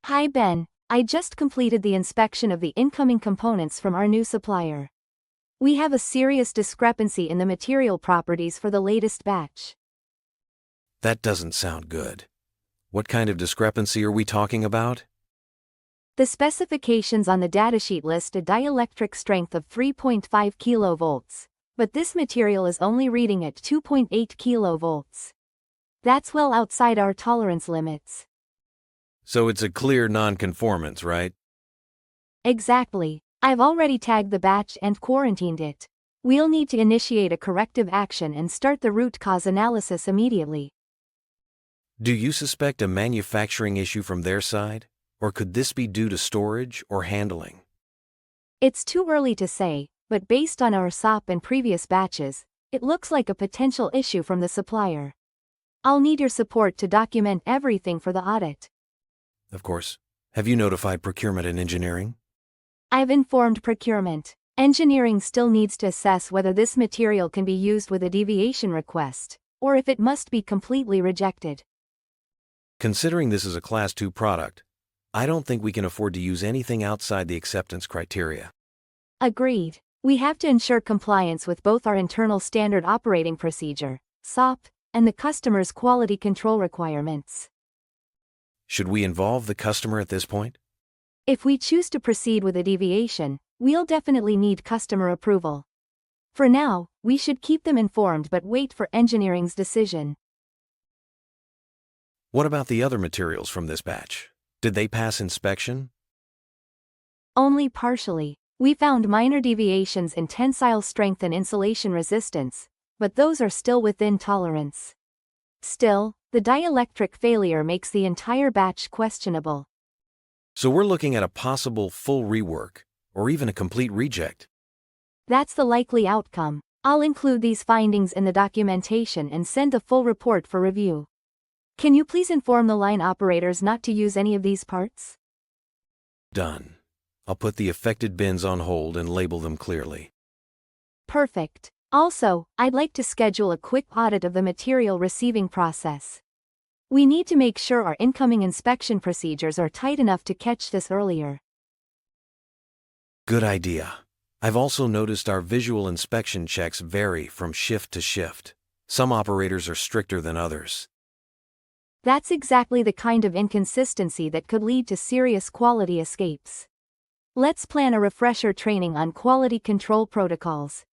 Hi Ben, I just completed the inspection of the incoming components from our new supplier. We have a serious discrepancy in the material properties for the latest batch. That doesn't sound good. What kind of discrepancy are we talking about? The specifications on the datasheet list a dielectric strength of 3.5 kV, but this material is only reading at 2.8 kV. That's well outside our tolerance limits. So it's a clear non-conformance, right? Exactly. I've already tagged the batch and quarantined it. We'll need to initiate a corrective action and start the root cause analysis immediately. Do you suspect a manufacturing issue from their side? Or could this be due to storage or handling? It's too early to say, but based on our SOP and previous batches, it looks like a potential issue from the supplier. I'll need your support to document everything for the audit. Of course. Have you notified procurement and engineering? I've informed procurement. Engineering still needs to assess whether this material can be used with a deviation request, or if it must be completely rejected. Considering this is a Class 2 product, I don't think we can afford to use anything outside the acceptance criteria. Agreed. We have to ensure compliance with both our internal standard operating procedure, SOP, and the customer's quality control requirements. Should we involve the customer at this point? If we choose to proceed with a deviation, we'll definitely need customer approval. For now, we should keep them informed but wait for engineering's decision. What about the other materials from this batch? Did they pass inspection? Only partially. We found minor deviations in tensile strength and insulation resistance, but those are still within tolerance. Still, the dielectric failure makes the entire batch questionable. So we're looking at a possible full rework, or even a complete reject. That's the likely outcome. I'll include these findings in the documentation and send the full report for review. Can you please inform the line operators not to use any of these parts? Done. I'll put the affected bins on hold and label them clearly. Perfect. Also, I'd like to schedule a quick audit of the material receiving process. We need to make sure our incoming inspection procedures are tight enough to catch this earlier. Good idea. I've also noticed our visual inspection checks vary from shift to shift. Some operators are stricter than others. That's exactly the kind of inconsistency that could lead to serious quality escapes. Let's plan a refresher training on quality control protocols.